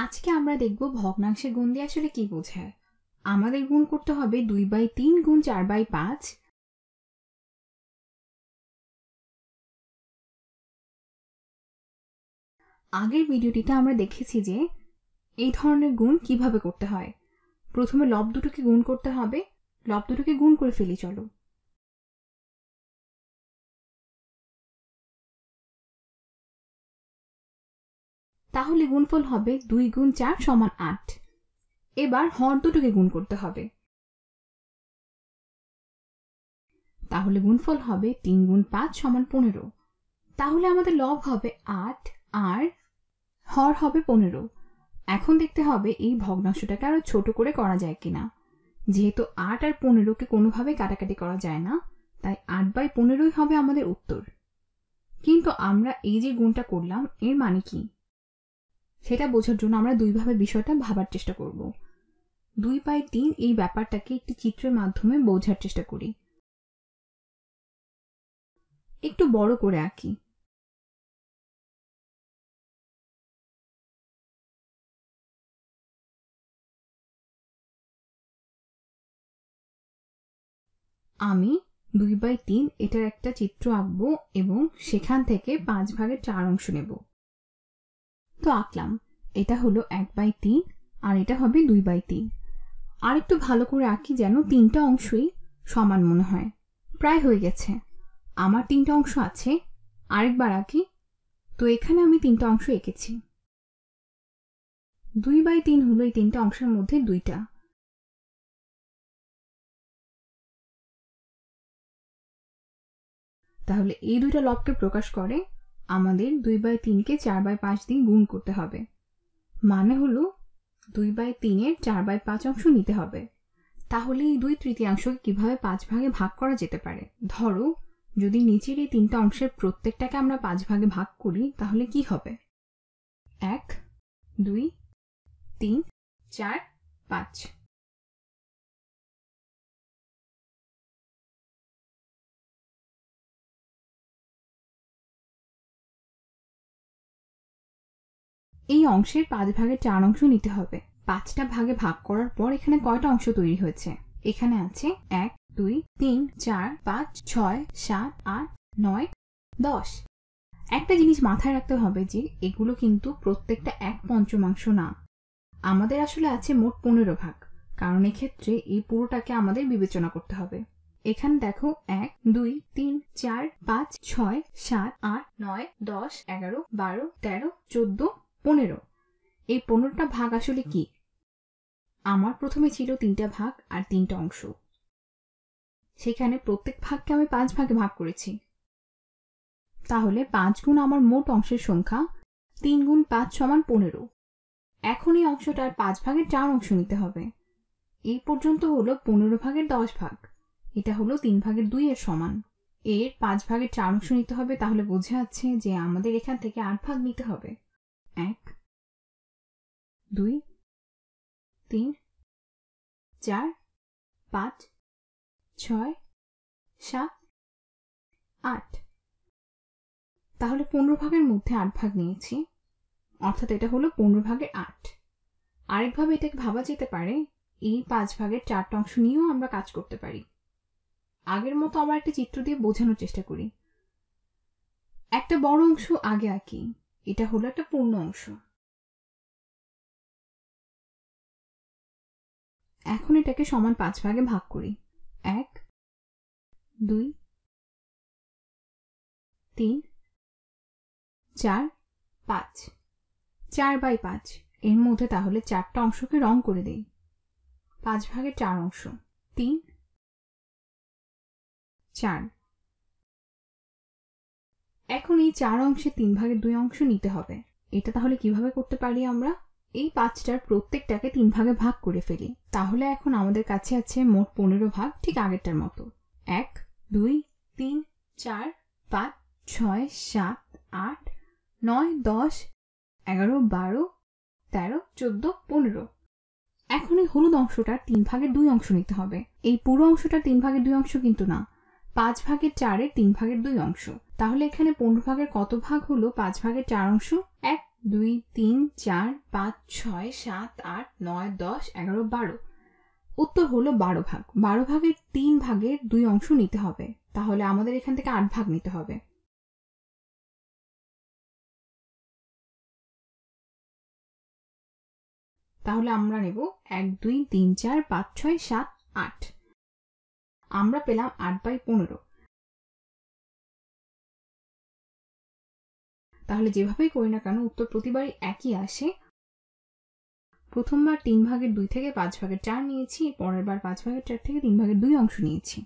আজকে আমরা দেখব ভগ্নাংশে গুণ দিয়ে আসলে কি বোঝায়। আমাদের গুণ করতে হবে 2/3 গুণ 4/5। আগের ভিডিওটিতে আমরা দেখেছি যে এই ধরনের গুণ কিভাবে করতে হয়। প্রথমে লব দুটোকে গুণ করতে হবে। লব দুটোকে গুণ করে ফেলি চলো। তাহলে গুণফল হবে 2 গুণ 4 সমান 8। এবার হর দুটোকে গুণ করতে হবে। তাহলে গুণফল হবে 3 গুণ 5 সমান 15। তাহলে আমাদের লব হবে 8 আর হর হবে 15। এখন দেখতে হবে এই ভগ্নাংশটাকে আরো ছোট করে করা যায় কিনা। যেহেতু 8 আর 15কে কোনোভাবে কাটাকাটি করা যায় না, তাই 8/15ই হবে আমাদের উত্তর। কিন্তু আমরা এই যে গুণটা করলাম এর মানে কি সেটা বোঝার জন্য আমরা দুইভাবে বিষয়টা ভাবার চেষ্টা করব। 2/3 এই ব্যাপারটাকে একটি চিত্রের মাধ্যমে বোঝার চেষ্টা করি। একটু বড় করে আঁকি। আমি 2/3 এটার একটা চিত্র আঁকবো এবং সেখান থেকে 5/4 অংশ নেব। তো আঁকলাম। এটা হলো 1/3 আর এটা হবে 2/3। আর একটু ভালো করে আঁকি যেন তিনটা অংশই সমান মনে হয়। প্রায় হয়ে গেছে। আমার তিনটা অংশ আছে। আরেকবার আঁকি। তো এখানে আমি তিনটা অংশ এঁকেছি। 2/3 হলো এই তিনটা অংশের মধ্যে দুইটা। তাহলে এই দুইটা লবকে প্রকাশ করে আমাদের 2/3কে 4/5 দিয়ে গুণ করতে হবে। মানে হলো 2/3 4/5 অংশ নিতে হবে। তাহলে এই 2/3 কিভাবে 5 ভাগে ভাগ করা যেতে পারে। ধরো যদি নিচের এই তিনটা অংশের প্রত্যেকটাকে আমরা 5 ভাগে ভাগ করি তাহলে কি হবে? 1 2 3 4 5। এই অংশের 5/4 অংশ নিতে হবে। 5টা ভাগে ভাগ করার পর এখানে কয়টা অংশ তৈরি হয়েছে? এখানে আছে 1 2 3 4 5 6 7 8 9 10। একটা জিনিস মাথায় রাখতে হবে যে এগুলো কিন্তু প্রত্যেকটা 1/5 না। আমাদের আসলে আছে মোট 15 ভাগ, কারণ এক্ষেত্রে এই পুরোটাকে আমাদের বিবেচনা করতে হবে। এখানে দেখো 1 2 3 4 5 6 7 8 9 10 11 12 13 14 15। এই 15টা ভাগ আসলে কি? আমার প্রথমে ছিল 3টা ভাগ আর 3টা অংশ। সেখানে প্রত্যেক ভাগকে আমি 5 ভাগে ভাগ করেছি। তাহলে 5 গুণ আমার মোট অংশের সংখ্যা, 3 গুণ 5 সমান 15। এখন এই অংশটার 5/4 অংশ নিতে হবে। এই পর্যন্ত হলো 15/10 ভাগ। এটা হলো 3/2 এর সমান। এর 5/4 অংশ নিতে হবে। তাহলে বোঝা যাচ্ছে যে আমাদের এখান থেকে 8 ভাগ নিতে হবে। 1 2 3 4 5 6 7 8। তাহলে 15 ভাগের মধ্যে 8 ভাগ নিয়েছি, অর্থাৎ এটা হলো 15/8। আরেকভাবে এটাকে ভাবা যেতে পারে এই 5/4 অংশ নিয়েও আমরা কাজ করতে পারি। আগের মতো আবার একটা চিত্র দিয়ে বোঝানোর চেষ্টা করি। একটা বড় অংশ আগে আঁকি। এটা হলো একটা পূর্ণ অংশ। এখন এটাকে সমান 5 ভাগে ভাগ করি। 1 2 3 4 5। 4/5 এর মধ্যে তাহলে 4টা অংশকে রং করে দেই। 5/4 অংশ 3 4। এখন এই 4 অংশে 3/2 অংশ নিতে হবে। এটা তাহলে কিভাবে করতে পারি আমরা? এই 5টার প্রত্যেকটাকে 3 ভাগে ভাগ করে ফেলি। তাহলে এখন আমাদের কাছে আছে মোট 15 ভাগ, ঠিক আগেরটার মতো। 1 2 3 4 5 6 7 8 9 10 11 12 13 14 15। এখন এই হলুদ অংশটার 3/2 অংশ নিতে হবে। এই পুরো অংশটার 3/2 অংশ কিন্তু না, 5/4 3/2 অংশ। তাহলে এখানে 15 ভাগের কত ভাগ হলো 5/4 অংশ? 1 2 3 4 5 6 7 8 9 10 11 12। উত্তর হলো 12 ভাগ। 12 ভাগের 3 ভাগের 2 অংশ নিতে হবে, তাহলে আমাদের এখান থেকে 8 ভাগ নিতে হবে। তাহলে আমরা নেব 1 2 3 4 5 6 7 8। আমরা পেলাম 8/15। তাহলে যেভাবেই করি না কেন উত্তর প্রতিবারই একই আসে। প্রথমবার 3 ভাগের 2 থেকে 5 ভাগের 4 নিয়েছি, পরের বার 5 ভাগের 4 থেকে 3 ভাগের 2 অংশ নিয়েছি।